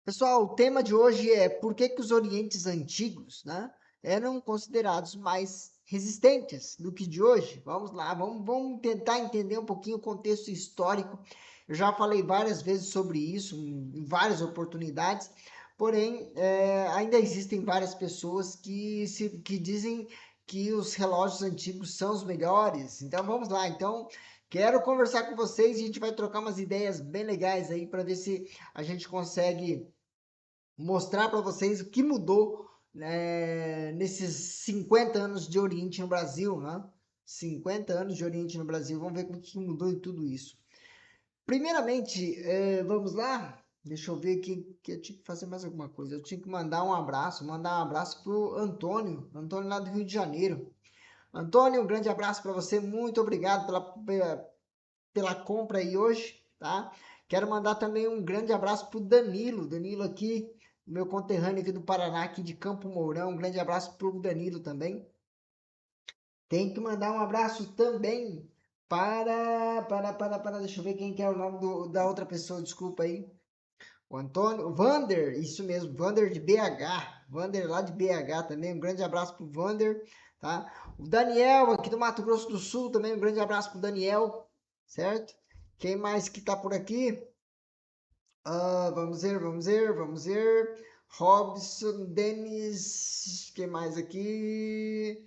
Pessoal, o tema de hoje é por que que os orientes antigos, né, eram considerados mais resistentes do que de hoje. Vamos lá, vamos tentar entender um pouquinho o contexto histórico. Eu já falei várias vezes sobre isso, em várias oportunidades, porém, ainda existem várias pessoas que dizem que os relógios antigos são os melhores. Então, vamos lá. Então, quero conversar com vocês e a gente vai trocar umas ideias bem legais aí para ver se a gente consegue mostrar para vocês o que mudou, né, nesses 50 anos de Oriente no Brasil, né? 50 anos de Oriente no Brasil. Vamos ver como que mudou em tudo isso. Primeiramente, vamos lá. Deixa eu ver aqui que eu tinha que fazer mais alguma coisa. Eu tinha que mandar um abraço pro Antônio lá do Rio de Janeiro. Antônio, um grande abraço para você. Muito obrigado pela compra aí hoje, tá? Quero mandar também um grande abraço pro Danilo aqui, meu conterrâneo aqui do Paraná, aqui de Campo Mourão. Um grande abraço pro Danilo também. Tem que mandar um abraço também deixa eu ver quem que é o nome da outra pessoa, desculpa aí. O Antônio, o Vander, isso mesmo, Vander de BH, Vander lá de BH também, um grande abraço pro Vander, tá? O Daniel aqui do Mato Grosso do Sul também, um grande abraço pro Daniel, certo? Quem mais que tá por aqui? Vamos ver. Robson, Denis, quem mais aqui?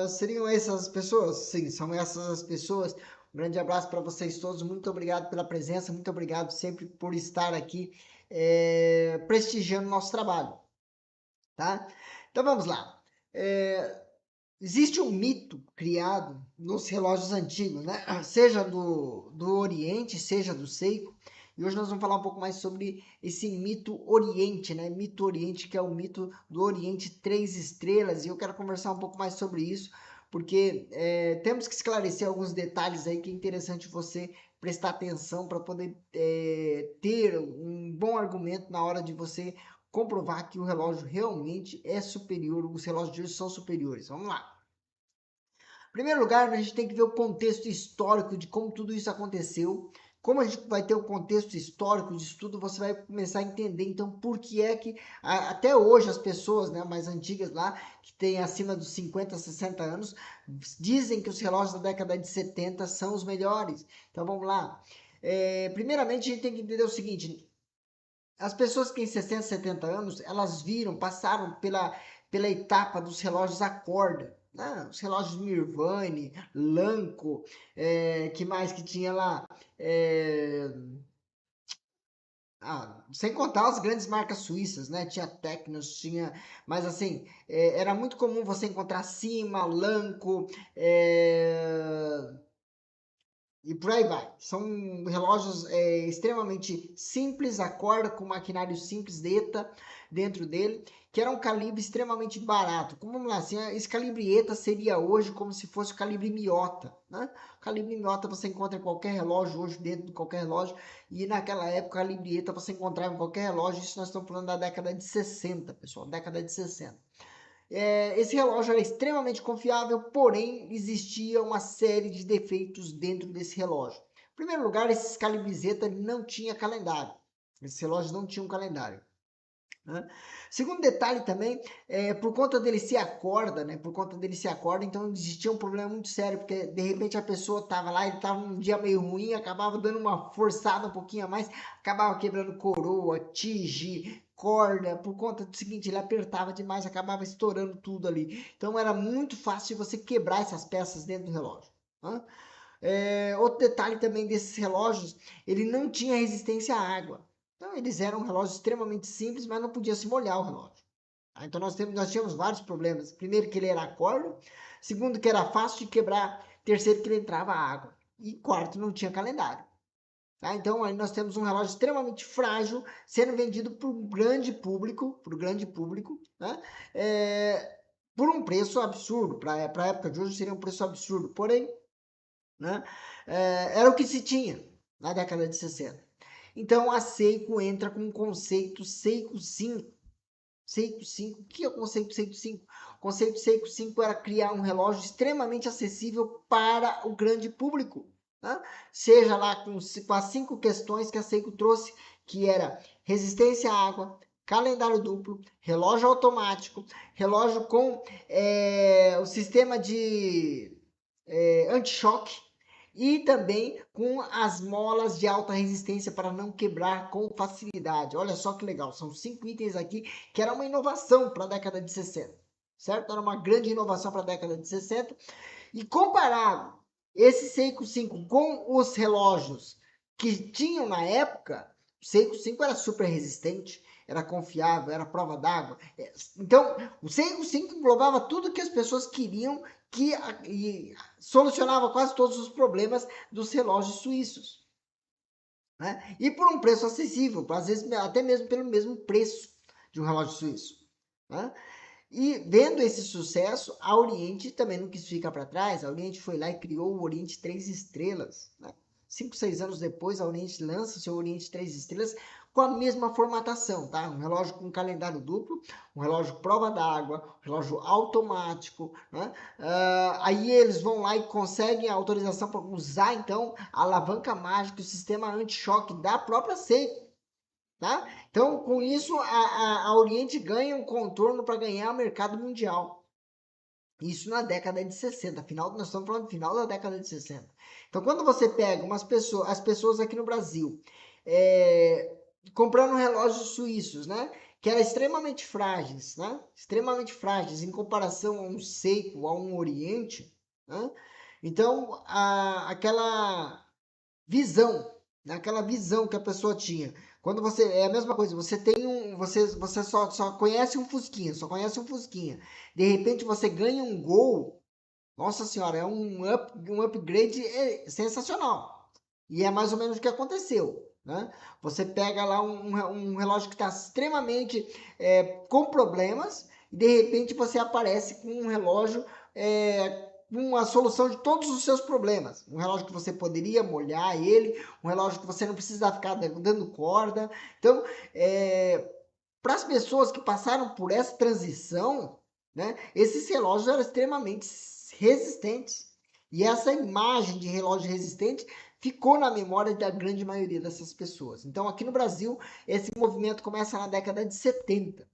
Seriam essas pessoas? Sim, são essas as pessoas. Um grande abraço para vocês todos. Muito obrigado pela presença. Muito obrigado sempre por estar aqui prestigiando o nosso trabalho, tá? Então vamos lá. Existe um mito criado nos relógios antigos, né? Seja do Oriente, seja do Seiko. E hoje nós vamos falar um pouco mais sobre esse mito Oriente, né? Mito Oriente, que é o mito do Oriente 3 estrelas. E eu quero conversar um pouco mais sobre isso, porque temos que esclarecer alguns detalhes aí que é interessante você prestar atenção para poder ter um bom argumento na hora de você comprovar que o relógio realmente é superior, os relógios de hoje são superiores. Vamos lá. Em primeiro lugar, a gente tem que ver o contexto histórico de como tudo isso aconteceu. Como a gente vai ter o contexto histórico disso tudo, você vai começar a entender, então, por que é que até hoje as pessoas, né, mais antigas lá, que têm acima dos 50, 60 anos, dizem que os relógios da década de 70 são os melhores. Então, vamos lá. Primeiramente, a gente tem que entender o seguinte, as pessoas que têm 60, 70 anos, elas passaram pela etapa dos relógios a corda, né? Os relógios Mirvane, Lanco, que mais que tinha lá? Sem contar as grandes marcas suíças, né? Tinha Tecnos, tinha... Mas assim, era muito comum você encontrar Cima, Lanco, e por aí vai. São relógios extremamente simples, a corda com maquinário simples de ETA dentro dele, que era um calibre extremamente barato. Como vamos lá, assim, esse calibre ETA seria hoje como se fosse o calibre Miyota, né? O calibre Miyota você encontra em qualquer relógio hoje, dentro de qualquer relógio, e naquela época o calibre ETA você encontrava em qualquer relógio. Isso nós estamos falando da década de 60, pessoal, década de 60. Esse relógio era extremamente confiável, porém existia uma série de defeitos dentro desse relógio. Em primeiro lugar, esse calibrizeta não tinha calendário. Esses relógios não tinham calendário, né? Segundo detalhe também, por conta dele ser a corda, né? Por conta dele ser a corda, então existia um problema muito sério, porque de repente a pessoa estava lá, ele estava um dia meio ruim, acabava dando uma forçada um pouquinho a mais, acabava quebrando coroa, tige, corda, por conta do seguinte, ele apertava demais, acabava estourando tudo ali. Então era muito fácil você quebrar essas peças dentro do relógio, né? Outro detalhe também desses relógios, ele não tinha resistência à água. Então eles eram relógios extremamente simples, mas não podia se molhar o relógio. Então nós tínhamos vários problemas. Primeiro que ele era corda, segundo que era fácil de quebrar, terceiro que ele entrava água e quarto não tinha calendário. Tá? Então aí nós temos um relógio extremamente frágil sendo vendido para o grande público, né? Por um preço absurdo. Para a época de hoje seria um preço absurdo, porém, né? Era o que se tinha na década de 60. Então a Seiko entra com o conceito Seiko 5. Seiko 5, o que é o conceito Seiko 5? O conceito Seiko 5 era criar um relógio extremamente acessível para o grande público, né? Seja lá com as 5 questões que a Seiko trouxe, que era resistência à água, calendário duplo, relógio automático, relógio com o sistema de anti-choque e também com as molas de alta resistência para não quebrar com facilidade. Olha só que legal, são 5 itens aqui que era uma inovação para a década de 60, certo? Era uma grande inovação para a década de 60. E comparado esse Seiko 5 com os relógios que tinham na época, o Seiko 5 era super resistente, era confiável, era prova d'água. Então, o Seiko 5 englobava tudo que as pessoas queriam e solucionava quase todos os problemas dos relógios suíços. Né? E por um preço acessível, às vezes até mesmo pelo mesmo preço de um relógio suíço. Né? E vendo esse sucesso, a Oriente também não quis ficar para trás. A Oriente foi lá e criou o Oriente 3 estrelas. Né? 5, 6 anos depois, a Oriente lança o seu Oriente 3 estrelas com a mesma formatação, tá? Um relógio com calendário duplo, um relógio prova d'água, um relógio automático, né? Aí eles vão lá e conseguem a autorização para usar, então, a alavanca mágica, o sistema anti-choque da própria Seiko. Tá? Então, com isso, a Oriente ganha um contorno para ganhar o mercado mundial. Isso na década de 60. Nós estamos falando do final da década de 60. Então, quando você pega as pessoas aqui no Brasil comprando relógios suíços, né? Que eram extremamente frágeis, né? Extremamente frágeis em comparação a um Seiko, a um Oriente, né? Então, aquela visão, naquela visão que a pessoa tinha. Quando você é a mesma coisa, você só conhece um Fusquinha, só conhece um Fusquinha. De repente você ganha um Gol. Nossa senhora, é um upgrade sensacional. E é mais ou menos o que aconteceu. Né? Você pega lá um relógio que está extremamente com problemas e de repente você aparece com um relógio com a solução de todos os seus problemas. Um relógio que você poderia molhar ele, um relógio que você não precisa ficar dando corda. Então, para as pessoas que passaram por essa transição, né, esses relógios eram extremamente resistentes. E essa imagem de relógio resistente ficou na memória da grande maioria dessas pessoas. Então, aqui no Brasil, esse movimento começa na década de 70.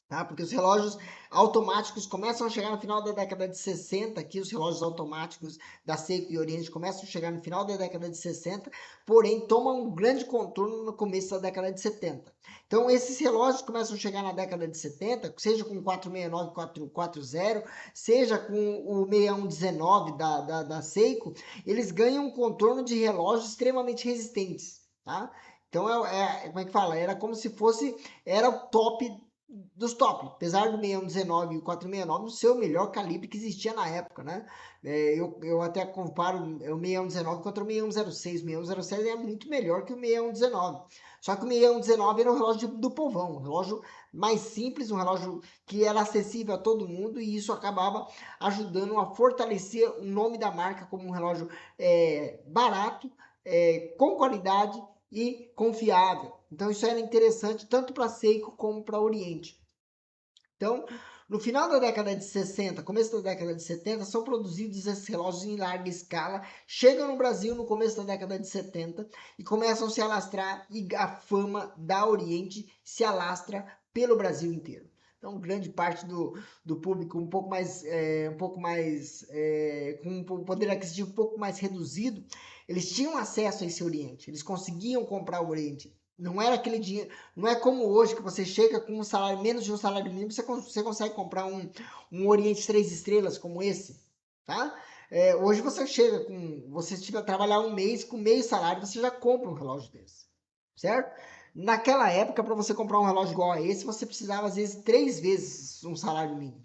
Tá? Porque os relógios automáticos começam a chegar no final da década de 60, aqui os relógios automáticos da Seiko e Oriente começam a chegar no final da década de 60, porém tomam um grande contorno no começo da década de 70. Então esses relógios começam a chegar na década de 70, seja com o 469 440, seja com o 6119 da Seiko, eles ganham um contorno de relógios extremamente resistentes. Tá? Então, como é que fala? Era como se fosse, era o top dos top, apesar do 6119 e o 469 ser o melhor calibre que existia na época, né? Eu até comparo o 6119 contra o 6106. O 6106 é muito melhor que o 6119. Só que o 6119 era um relógio do povão, um relógio mais simples, um relógio que era acessível a todo mundo e isso acabava ajudando a fortalecer o nome da marca como um relógio barato, com qualidade e confiável. Então isso era interessante tanto para Seiko como para Oriente. Então, no final da década de 60, começo da década de 70, são produzidos esses relógios em larga escala, chegam no Brasil no começo da década de 70 e começam a se alastrar e a fama da Oriente se alastra pelo Brasil inteiro. Então, grande parte do público um pouco mais, com um poder aquisitivo um pouco mais reduzido, eles tinham acesso a esse Oriente, eles conseguiam comprar o Oriente. Não era aquele dinheiro, não é como hoje que você chega com um salário menos de um salário mínimo, você consegue comprar um Oriente 3 estrelas como esse, tá? Hoje você chega com, você trabalhar um mês com meio salário, você já compra um relógio desse, certo? Naquela época, para você comprar um relógio igual a esse, você precisava às vezes 3 vezes um salário mínimo.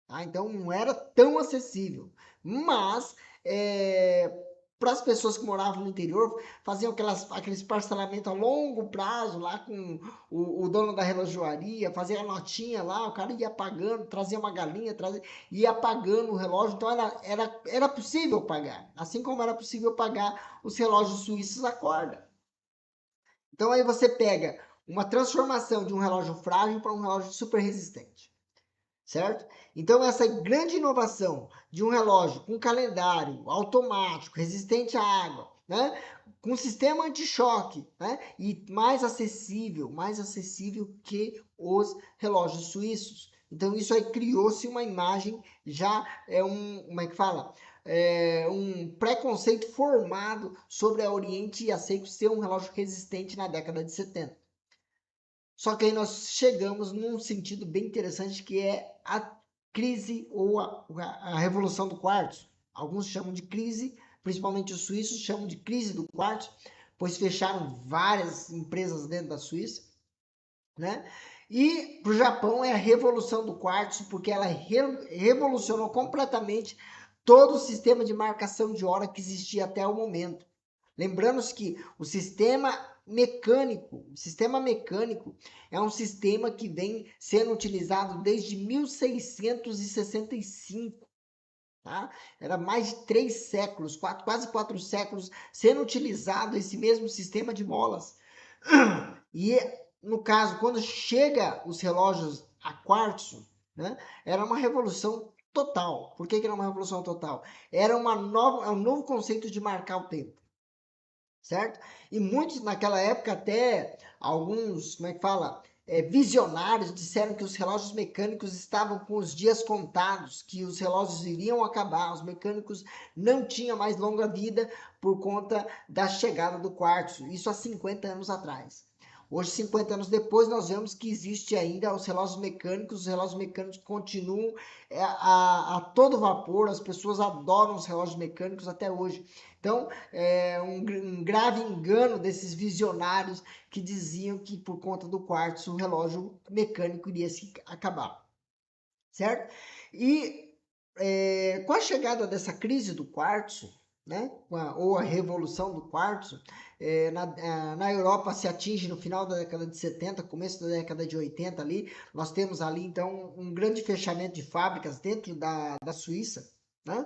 Tá? Então não era tão acessível. Mas para as pessoas que moravam no interior, faziam aqueles parcelamentos a longo prazo lá com o dono da relojoaria, fazia a notinha lá, o cara ia pagando, trazia uma galinha, ia pagando o relógio, então era possível pagar. Assim como era possível pagar os relógios suíços a corda. Então aí você pega uma transformação de um relógio frágil para um relógio super resistente. certo? Então, essa grande inovação de um relógio com calendário automático, resistente à água, né? Com sistema anti-choque, né? E mais acessível que os relógios suíços. Então, isso aí criou-se uma imagem, já como é que fala? Um preconceito formado sobre a Oriente e a Seiko ser um relógio resistente na década de 70. Só que aí nós chegamos num sentido bem interessante que é a crise ou a revolução do quartzo. Alguns chamam de crise, principalmente os suíços chamam de crise do quartzo, pois fecharam várias empresas dentro da Suíça, né? E para o Japão é a revolução do quartzo, porque ela revolucionou completamente todo o sistema de marcação de hora que existia até o momento. Lembrando-se que o sistema mecânico é um sistema que vem sendo utilizado desde 1665. Tá? Era mais de 3 séculos, quase 4 séculos, sendo utilizado esse mesmo sistema de molas. E, no caso, quando chega os relógios a quartzo, né, era uma revolução total. Por que era uma revolução total? Era um novo conceito de marcar o tempo. Certo? E muitos naquela época, até alguns, como é que fala, visionários disseram que os relógios mecânicos estavam com os dias contados, que os relógios iriam acabar, os mecânicos não tinham mais longa vida por conta da chegada do quartzo, isso há 50 anos atrás. Hoje, 50 anos depois, nós vemos que existe ainda os relógios mecânicos continuam a todo vapor, as pessoas adoram os relógios mecânicos até hoje. Então, é um grave engano desses visionários que diziam que por conta do quartzo o relógio mecânico iria se acabar, certo? E com a chegada dessa crise do quartzo, né, ou a revolução do quartzo, na Europa se atinge no final da década de 70, começo da década de 80 ali, nós temos ali então um grande fechamento de fábricas dentro da Suíça, né?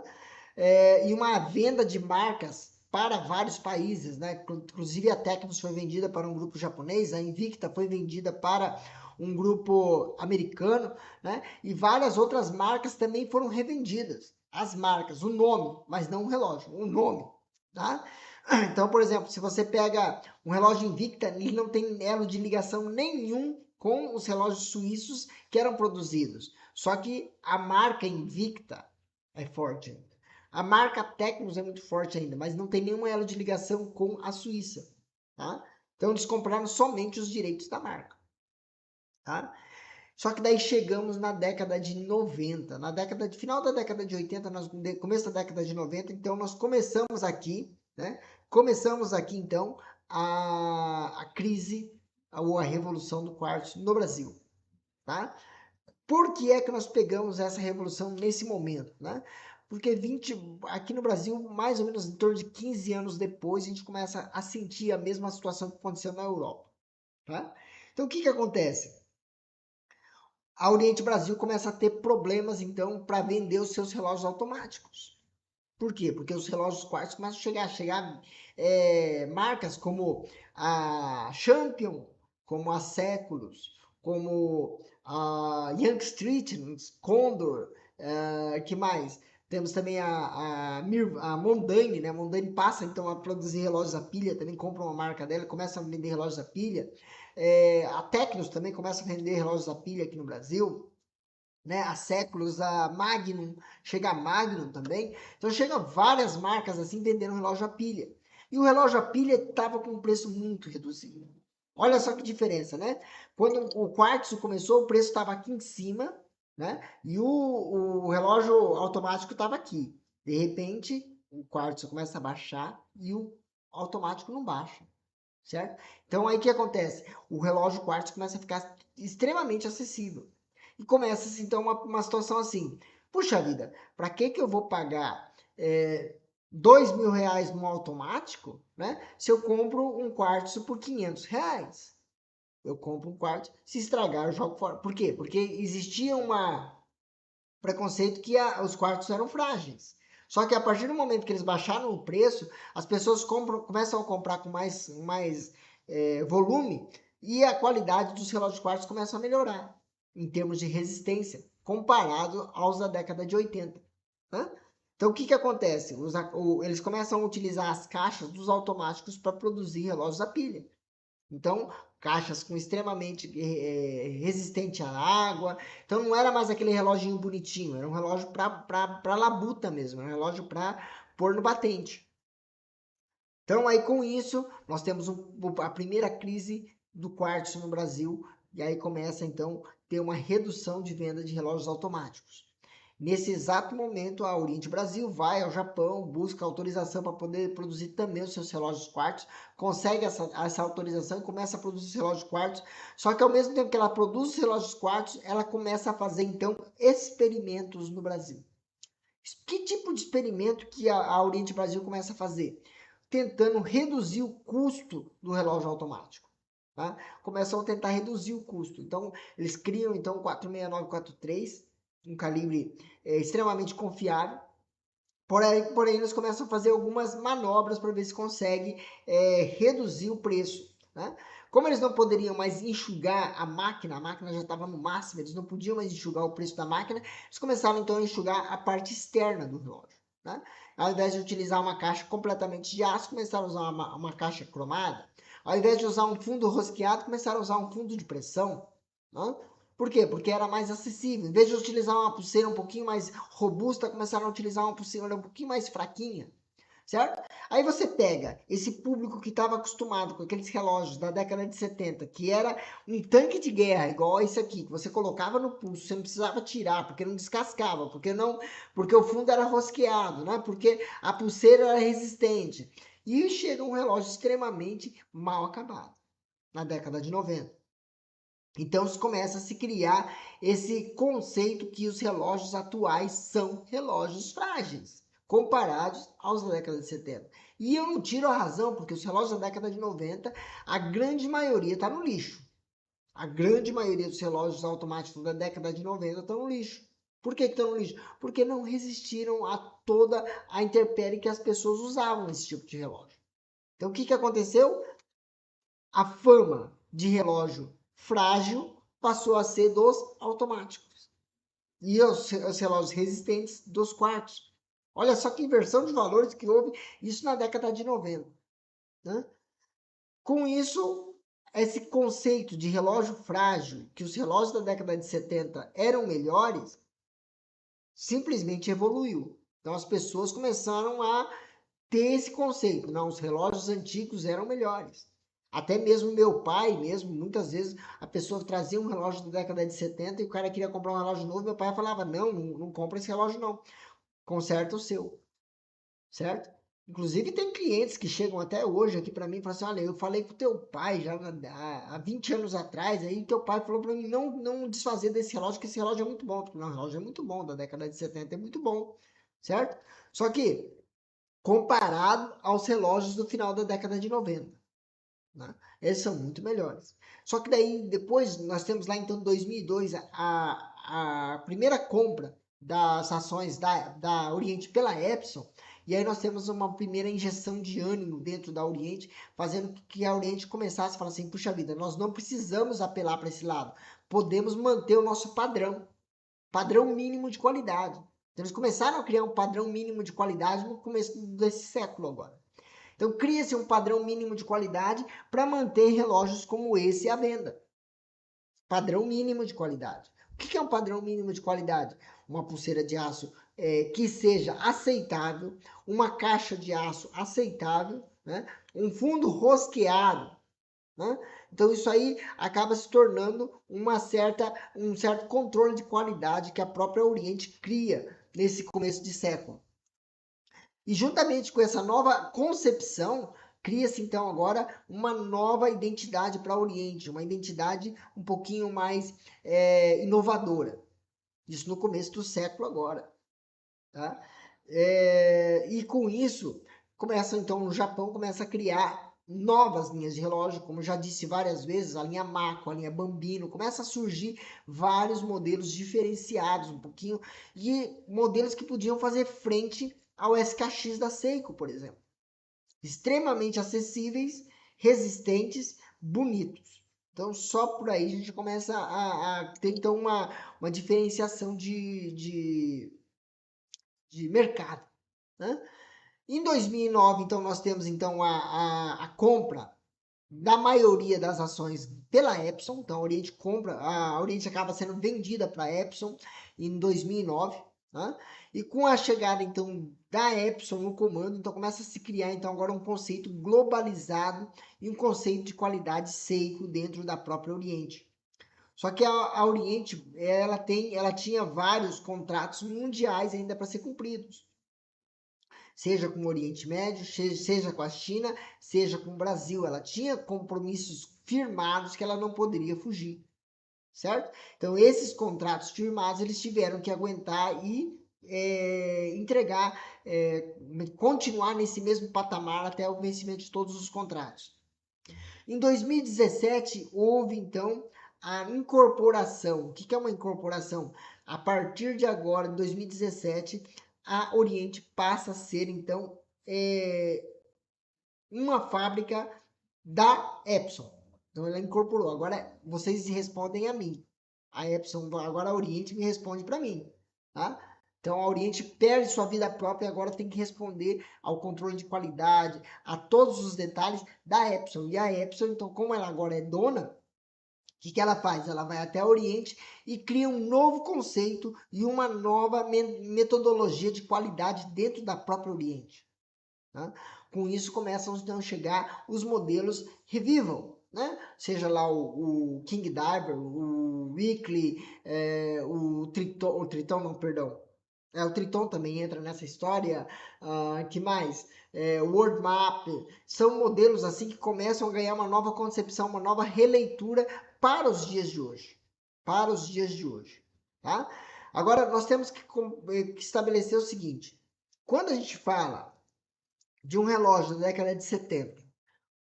E uma venda de marcas para vários países, né? Inclusive a Tecnos foi vendida para um grupo japonês, a Invicta foi vendida para um grupo americano, né? E várias outras marcas também foram revendidas. As marcas, o nome, mas não o relógio, o nome, tá? Então, por exemplo, se você pega um relógio Invicta, ele não tem elo de ligação nenhum com os relógios suíços que eram produzidos. Só que a marca Invicta é forte. A marca Tecnos é muito forte ainda, mas não tem nenhum elo de ligação com a Suíça, tá? Então eles compraram somente os direitos da marca, tá? Só que daí chegamos na década de 90, final da década de 80, começo da década de 90, então nós começamos aqui, né? Começamos aqui então a crise ou a revolução do quartzo no Brasil, tá? Por que é que nós pegamos essa revolução nesse momento, né? Porque aqui no Brasil, mais ou menos em torno de 15 anos depois, a gente começa a sentir a mesma situação que aconteceu na Europa, tá? Então, o que acontece? A Oriente Brasil começa a ter problemas, então, para vender os seus relógios automáticos. Por quê? Porque os relógios quartzo começam a chegar marcas como a Champion, como a Séculos, como a Young Street, Condor, que mais? Temos também a Mondane, né? A Mondane passa então a produzir relógios a pilha, também compra uma marca dela, começa a vender relógios a pilha. A Tecnos também começa a vender relógios a pilha aqui no Brasil, né? Há séculos, a Magnum, chega a Magnum também. Então chega várias marcas assim vendendo relógio a pilha. E o relógio a pilha estava com um preço muito reduzido. Olha só que diferença, né? Quando o quartzo começou, o preço estava aqui em cima, né? E o relógio automático estava aqui. De repente, o quartzo começa a baixar e o automático não baixa, certo? Então aí o que acontece? O relógio quartzo começa a ficar extremamente acessível. E começa então uma situação assim: puxa vida, para que eu vou pagar R$ 2.000 no automático, né? Se eu compro um quartzo por R$ 500? Eu compro um quartzo, se estragar eu jogo fora. Por quê? Porque existia um preconceito que os quartos eram frágeis. Só que a partir do momento que eles baixaram o preço, as pessoas começam a comprar com mais volume e a qualidade dos relógios quartos começa a melhorar em termos de resistência. comparado aos da década de 80. Né? Então, o que, que acontece? Eles começam a utilizar as caixas dos automáticos para produzir relógios a pilha. Então, caixas com extremamente resistente à água. Então, não era mais aquele reloginho bonitinho, era um relógio para labuta mesmo, era um relógio para pôr no batente. Então, aí com isso, nós temos a primeira crise do quartzo no Brasil, e aí começa então a ter uma redução de venda de relógios automáticos. Nesse exato momento, a Oriente Brasil vai ao Japão, busca autorização para poder produzir também os seus relógios quartzo, consegue essa autorização e começa a produzir os relógios quartzo. Só que ao mesmo tempo que ela produz os relógios quartzo, ela começa a fazer então experimentos no Brasil. Que tipo de experimento que a Oriente Brasil começa a fazer? Tentando reduzir o custo do relógio automático. Tá? Começam a tentar reduzir o custo. Então, eles criam então o 46943, um calibre extremamente confiável. Porém, eles começam a fazer algumas manobras para ver se consegue reduzir o preço. Né? Como eles não poderiam mais enxugar a máquina já estava no máximo, eles não podiam mais enxugar o preço da máquina, eles começaram então a enxugar a parte externa do relógio. Né? Ao invés de utilizar uma caixa completamente de aço, começaram a usar uma caixa cromada. Ao invés de usar um fundo rosqueado, começaram a usar um fundo de pressão. Né? Por quê? Porque era mais acessível. Em vez de utilizar uma pulseira um pouquinho mais robusta, começaram a utilizar uma pulseira um pouquinho mais fraquinha. Certo? Aí você pega esse público que estava acostumado com aqueles relógios da década de 70, que era um tanque de guerra, igual esse aqui, que você colocava no pulso, você não precisava tirar, porque não descascava, porque o fundo era rosqueado, né? Porque a pulseira era resistente. E chega um relógio extremamente mal acabado, na década de 90. Então começa a se criar esse conceito que os relógios atuais são relógios frágeis, comparados aos da década de 70. E eu não tiro a razão, porque os relógios da década de 90, a grande maioria está no lixo. A grande maioria dos relógios automáticos da década de 90 estão no lixo. Por que estão no lixo? Porque não resistiram a toda a intempérie que as pessoas usavam nesse tipo de relógio. Então o que, que aconteceu? A fama de relógio frágil passou a ser dos automáticos e os relógios resistentes dos quartos. Olha só que inversão de valores que houve isso na década de 90. Né? Com isso, esse conceito de relógio frágil, que os relógios da década de 70 eram melhores, simplesmente evoluiu. Então as pessoas começaram a ter esse conceito. Não, os relógios antigos eram melhores. Até mesmo meu pai, mesmo, muitas vezes, a pessoa trazia um relógio da década de 70 e o cara queria comprar um relógio novo, meu pai falava, não compra esse relógio não, conserta o seu, certo? Inclusive tem clientes que chegam até hoje aqui para mim e falam assim, olha, eu falei com teu pai já há 20 anos atrás, aí teu pai falou para mim não desfazer desse relógio, que esse relógio é muito bom. Não, o relógio é muito bom, da década de 70 é muito bom, certo? Só que comparado aos relógios do final da década de 90. Né? Eles são muito melhores. Só que daí, depois, nós temos lá então 2002 a primeira compra das ações da Oriente pela Epson, e aí nós temos uma primeira injeção de ânimo dentro da Oriente, fazendo que a Oriente começasse a falar assim, puxa vida, nós não precisamos apelar para esse lado, podemos manter o nosso padrão mínimo de qualidade. Então, eles começaram a criar um padrão mínimo de qualidade no começo desse século agora. Então, cria-se um padrão mínimo de qualidade para manter relógios como esse à venda. Padrão mínimo de qualidade. O que é um padrão mínimo de qualidade? Uma pulseira de aço que seja aceitável, uma caixa de aço aceitável, né? Um fundo rosqueado. Né? Então isso aí acaba se tornando um certo controle de qualidade que a própria Oriente cria nesse começo de século. E juntamente com essa nova concepção, cria-se então agora uma nova identidade para o Oriente, uma identidade um pouquinho mais inovadora. Isso no começo do século agora. Tá? E com isso, começa então o Japão começa a criar novas linhas de relógio, como já disse várias vezes, a linha Mako, a linha Bambino, começa a surgir vários modelos diferenciados um pouquinho, e modelos que podiam fazer frente ao SKX da Seiko, por exemplo. Extremamente acessíveis, resistentes, bonitos. Então, só por aí a gente começa a ter, então, uma diferenciação de mercado, né? Em 2009, então, nós temos então a compra da maioria das ações pela Epson. Então, a Oriente acaba sendo vendida para a Epson em 2009, né? E com a chegada então da Epson no comando, então começa a se criar então agora um conceito globalizado e um conceito de qualidade seco dentro da própria Oriente. Só que a Oriente, ela tinha vários contratos mundiais ainda para ser cumpridos, seja com o Oriente Médio, seja com a China, seja com o Brasil. Ela tinha compromissos firmados que ela não poderia fugir, certo? Então, esses contratos firmados, eles tiveram que aguentar e entregar, continuar nesse mesmo patamar até o vencimento de todos os contratos. Em 2017, houve, então, a incorporação. O que é uma incorporação? A partir de agora, em 2017, a Oriente passa a ser, então, uma fábrica da Epson. Então, ela incorporou. Agora, vocês respondem a mim. A Epson, agora a Oriente me responde para mim, tá? Então, a Oriente perde sua vida própria e agora tem que responder ao controle de qualidade, a todos os detalhes da Epson. E a Epson, então, como ela agora é dona, o que ela faz? Ela vai até a Oriente e cria um novo conceito e uma nova metodologia de qualidade dentro da própria Oriente. Tá? Com isso começam então a chegar os modelos Revival, né? Seja lá o King Diver, o Weekly, o Triton não, perdão. O Triton também entra nessa história. Que mais? O World Map. São modelos assim que começam a ganhar uma nova concepção, uma nova releitura para os dias de hoje. Para os dias de hoje. Tá? Agora, nós temos que estabelecer o seguinte. Quando a gente fala de um relógio da década de 70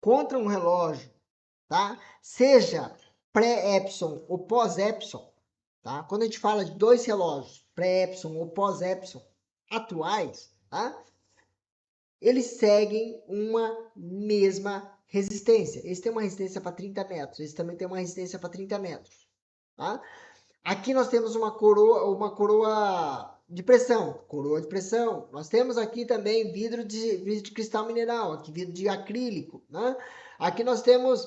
contra um relógio, tá? Seja pré-Epson ou pós-Epson, tá? Quando a gente fala de dois relógios, pré-Epson ou pós-Epson atuais, tá? Eles seguem uma mesma resistência. Eles têm uma resistência para 30 metros, eles também têm uma resistência para 30 metros, tá? Aqui nós temos uma coroa de pressão, coroa de pressão. Nós temos aqui também vidro de cristal mineral, aqui vidro de acrílico, né? Aqui nós temos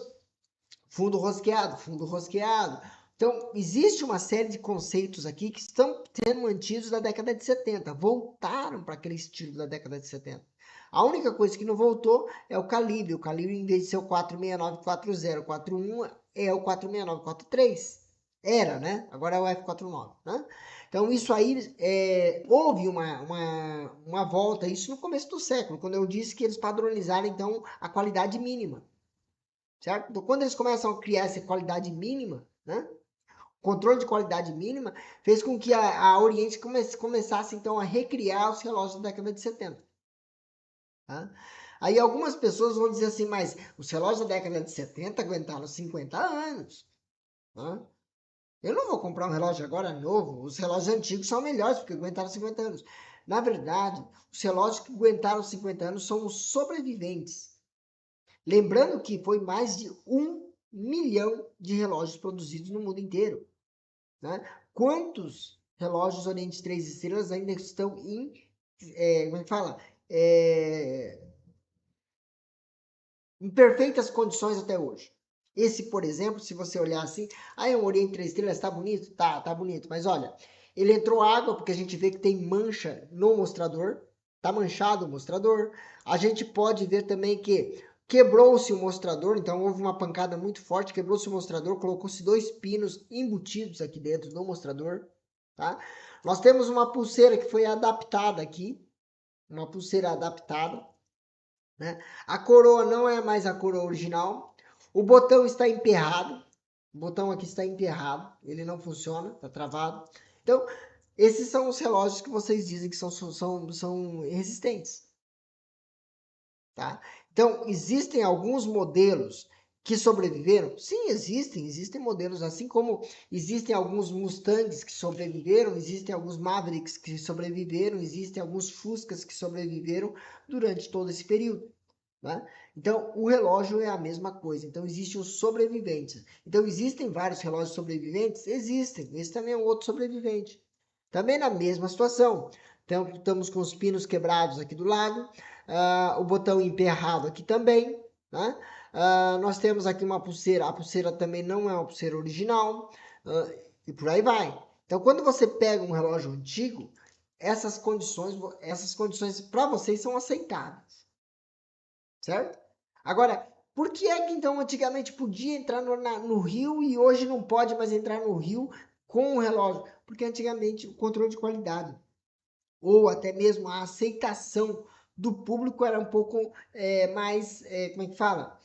fundo rosqueado, fundo rosqueado. Então, existe uma série de conceitos aqui que estão sendo mantidos da década de 70, voltaram para aquele estilo da década de 70. A única coisa que não voltou é o calibre. O calibre, em vez de ser o 4694041, é o 46943. Era, né? Agora é o F49, né? Então, isso aí, houve uma volta, isso no começo do século, quando eu disse que eles padronizaram, então, a qualidade mínima, certo? Então, quando eles começam a criar essa qualidade mínima, né? O controle de qualidade mínima fez com que a Oriente começasse, então, a recriar os relógios da década de 70. Tá? Aí algumas pessoas vão dizer assim, mas os relógios da década de 70 aguentaram 50 anos. Tá? Eu não vou comprar um relógio agora novo. Os relógios antigos são melhores porque aguentaram 50 anos. Na verdade, os relógios que aguentaram 50 anos são os sobreviventes. Lembrando que foi mais de 1 milhão de relógios produzidos no mundo inteiro. Né? Quantos relógios Oriente 3 estrelas ainda estão como é que fala? Em perfeitas condições até hoje. Esse, por exemplo, se você olhar assim, é um Oriente 3 estrelas, tá bonito? Tá bonito. Mas olha, ele entrou água, porque a gente vê que tem mancha no mostrador, tá manchado o mostrador. A gente pode ver também que quebrou-se o mostrador, então houve uma pancada muito forte, quebrou-se o mostrador, colocou-se 2 pinos embutidos aqui dentro do mostrador, tá? Nós temos uma pulseira que foi adaptada aqui, uma pulseira adaptada, né? A coroa não é mais a coroa original. O botão está emperrado. O botão aqui está emperrado. Ele não funciona, está travado. Então, esses são os relógios que vocês dizem que são resistentes. Tá? Então, existem alguns modelos que sobreviveram? Sim, existem modelos, assim como existem alguns Mustangs que sobreviveram, existem alguns Mavericks que sobreviveram, existem alguns Fuscas que sobreviveram durante todo esse período. né? Então, o relógio é a mesma coisa. Então, existem os sobreviventes. Então, existem vários relógios sobreviventes? Existem. Esse também é um outro sobrevivente. Também na mesma situação. Então, estamos com os pinos quebrados aqui do lado, o botão emperrado aqui também, né? Nós temos aqui uma pulseira. A pulseira também não é uma pulseira original, e por aí vai. Então, quando você pega um relógio antigo, essas condições para vocês são aceitáveis. Certo? Agora, por que é que então antigamente podia entrar no rio e hoje não pode mais entrar no rio com o relógio? Porque antigamente o controle de qualidade ou até mesmo a aceitação do público era um pouco mais, como é que fala?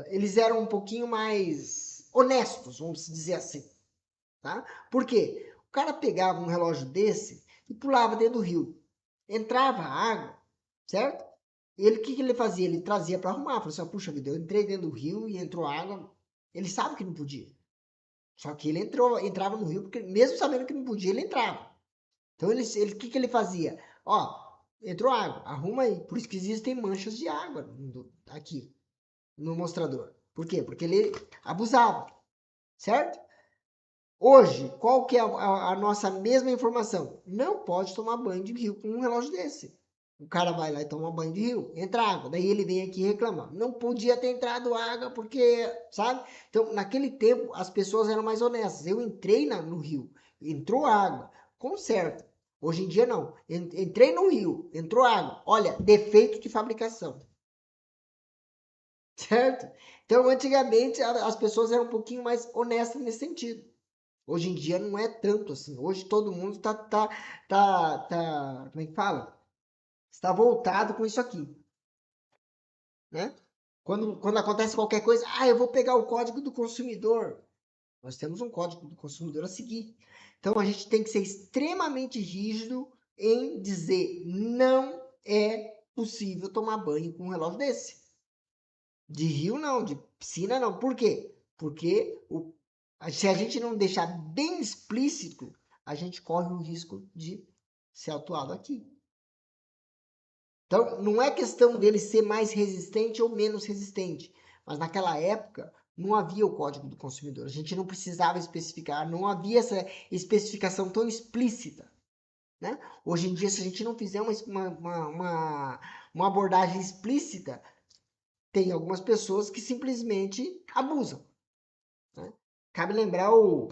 Eles eram um pouquinho mais honestos, vamos dizer assim, tá? Por quê? O cara pegava um relógio desse e pulava dentro do rio. Entrava água, certo? Ele, o que ele fazia? Ele trazia para arrumar. Falou assim, puxa vida, eu entrei dentro do rio e entrou água. Ele sabe que não podia. Só que ele entrava no rio, porque mesmo sabendo que não podia, ele entrava. Então, o que ele fazia? Ó, entrou água, arruma aí. Por isso que existem manchas de água aqui no mostrador. Por quê? Porque ele abusava, certo? Hoje, qual que é a nossa mesma informação? Não pode tomar banho de rio com um relógio desse. O cara vai lá e toma banho de rio, entra água, daí ele vem aqui e reclama. Não podia ter entrado água porque, sabe? Então, naquele tempo, as pessoas eram mais honestas. Eu entrei no rio, entrou água, conserta. Hoje em dia, não. Entrei no rio, entrou água. Olha, defeito de fabricação. Certo? Então, antigamente, as pessoas eram um pouquinho mais honestas nesse sentido. Hoje em dia não é tanto assim. Hoje todo mundo como é que fala? Está voltado com isso aqui, né? Quando acontece qualquer coisa, eu vou pegar o código do consumidor. Nós temos um código do consumidor a seguir. Então a gente tem que ser extremamente rígido em dizer não é possível tomar banho com um relógio desse. De rio não, de piscina não. Por quê? Porque se a gente não deixar bem explícito, a gente corre o risco de ser autuado aqui. Então, não é questão dele ser mais resistente ou menos resistente, mas naquela época não havia o Código do Consumidor. A gente não precisava especificar, não havia essa especificação tão explícita. Né? Hoje em dia, se a gente não fizer uma abordagem explícita, tem algumas pessoas que simplesmente abusam. Né? Cabe lembrar eu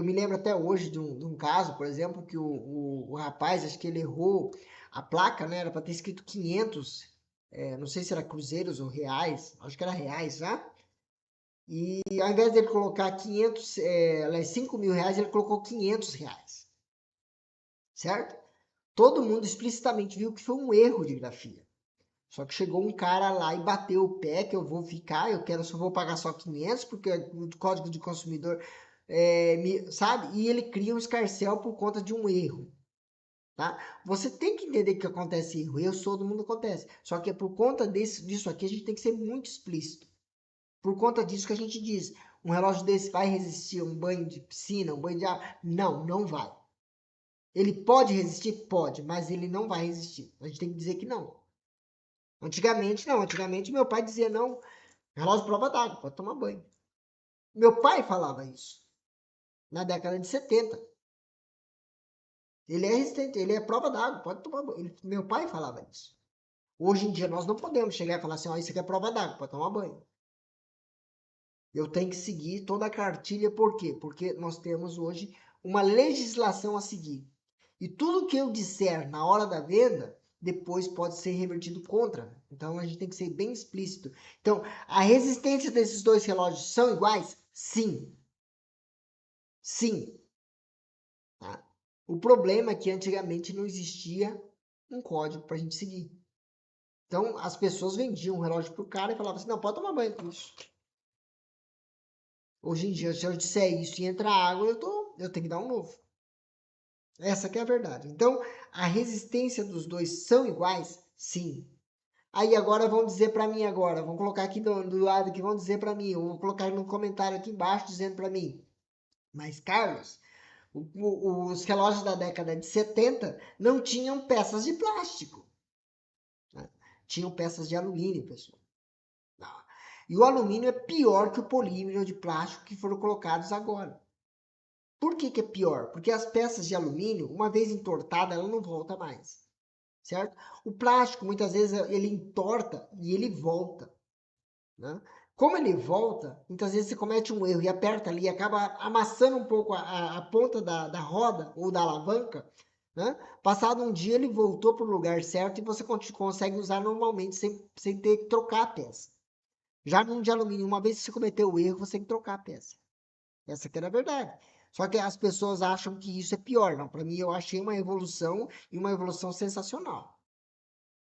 me lembro até hoje de um caso, por exemplo, que o rapaz, acho que ele errou a placa, né? Era para ter escrito 500, não sei se era cruzeiros ou reais, acho que era reais, né? E ao invés dele colocar 500, 5 mil reais, ele colocou 500 reais, certo? Todo mundo explicitamente viu que foi um erro de grafia. Só que chegou um cara lá e bateu o pé que eu vou ficar, só vou pagar só 500 porque o código de consumidor, sabe? E ele cria um escarcéu por conta de um erro, tá? Você tem que entender que acontece erro, eu sou do mundo acontece. Só que é por conta disso aqui a gente tem que ser muito explícito. Por conta disso que a gente diz, um relógio desse vai resistir a um banho de piscina, um banho de água? Não, não vai. Ele pode resistir? Pode, mas ele não vai resistir. A gente tem que dizer que não. Antigamente, não. Antigamente, meu pai dizia, não, relógio prova d'água, pode tomar banho. Meu pai falava isso, na década de 70. Ele é resistente, ele é prova d'água, pode tomar banho. Meu pai falava isso. Hoje em dia, nós não podemos chegar e falar assim, isso aqui é prova d'água, pode tomar banho. Eu tenho que seguir toda a cartilha, por quê? Porque nós temos hoje uma legislação a seguir. E tudo que eu disser na hora da venda, depois pode ser revertido contra. Então a gente tem que ser bem explícito. Então, a resistência desses dois relógios são iguais? Sim. Sim. Tá? O problema é que antigamente não existia um código para a gente seguir. Então as pessoas vendiam um relógio para o cara e falavam assim: não, pode tomar banho com isso. Hoje em dia, se eu disser isso e entrar água, eu tenho que dar um novo. Essa que é a verdade. Então, a resistência dos dois são iguais? Sim. Aí agora vão dizer para mim agora, vão colocar aqui do lado que vão dizer para mim, eu vou colocar no comentário aqui embaixo dizendo para mim. Mas Carlos, os relógios da década de 70 não tinham peças de plástico. Né? tinham peças de alumínio, pessoal. E o alumínio é pior que o polímero de plástico que foram colocados agora. Por que que é pior? Porque as peças de alumínio, uma vez entortada, ela não volta mais, certo? O plástico, muitas vezes, ele entorta e ele volta, né? Como ele volta, muitas vezes você comete um erro e aperta ali, acaba amassando um pouco a ponta da roda ou da alavanca, né? Passado um dia, ele voltou para o lugar certo e você consegue usar normalmente sem ter que trocar a peça. Já num de alumínio, uma vez que você cometeu o erro, você tem que trocar a peça. Essa que era a verdade. Só que as pessoas acham que isso é pior. Não, para mim eu achei uma evolução e uma evolução sensacional.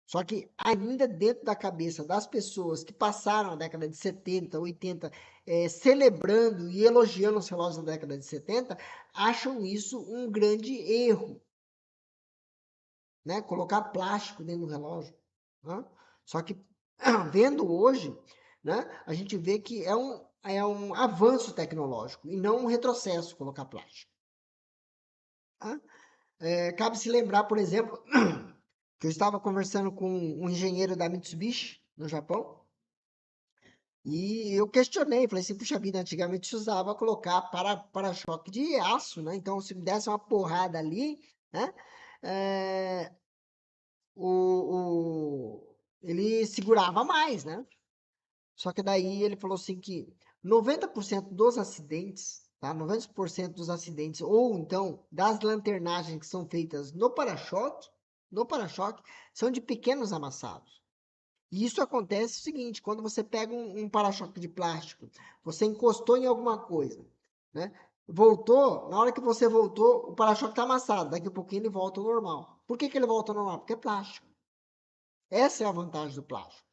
Só que ainda dentro da cabeça das pessoas que passaram a década de 70, 80, celebrando e elogiando os relógios da década de 70, acham isso um grande erro, né? Colocar plástico dentro do relógio, né? Só que vendo hoje, né, a gente vê que é um avanço tecnológico e não um retrocesso colocar plástico. Tá? Cabe se lembrar, por exemplo, que eu estava conversando com um engenheiro da Mitsubishi, no Japão, e eu questionei, falei assim, puxa vida, antigamente se usava colocar para-choque de aço, né? Então, se me desse uma porrada ali, né? É, ele segurava mais, né? Só que daí ele falou assim que 90% dos acidentes, tá? 90% dos acidentes, ou então das lanternagens que são feitas no para-choque, são de pequenos amassados. E isso acontece o seguinte, quando você pega um para-choque de plástico, você encostou em alguma coisa, né? Voltou, na hora que você voltou, o para-choque está amassado, daqui a pouquinho ele volta ao normal. Por que ele volta ao normal? Porque é plástico. Essa é a vantagem do plástico.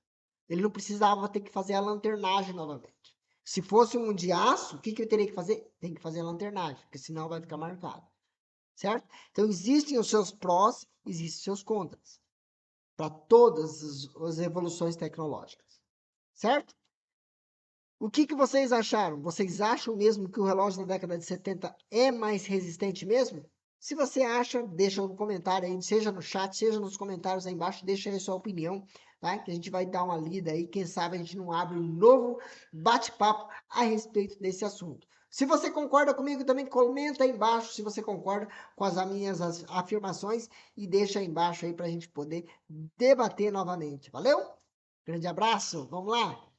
Ele não precisava ter que fazer a lanternagem novamente. Se fosse um de aço, o que ele teria que fazer? Tem que fazer a lanternagem, porque senão vai ficar marcado. Certo? Então, existem os seus prós, existem os seus contras. Para todas as evoluções tecnológicas. Certo? O que vocês acharam? Vocês acham mesmo que o relógio da década de 70 é mais resistente mesmo? Se você acha, deixa um comentário aí, seja no chat, seja nos comentários aí embaixo, deixa aí sua opinião, tá? Que a gente vai dar uma lida aí, quem sabe a gente não abre um novo bate-papo a respeito desse assunto. Se você concorda comigo, também comenta aí embaixo se você concorda com as minhas afirmações e deixa aí embaixo aí para a gente poder debater novamente. Valeu? Grande abraço, vamos lá!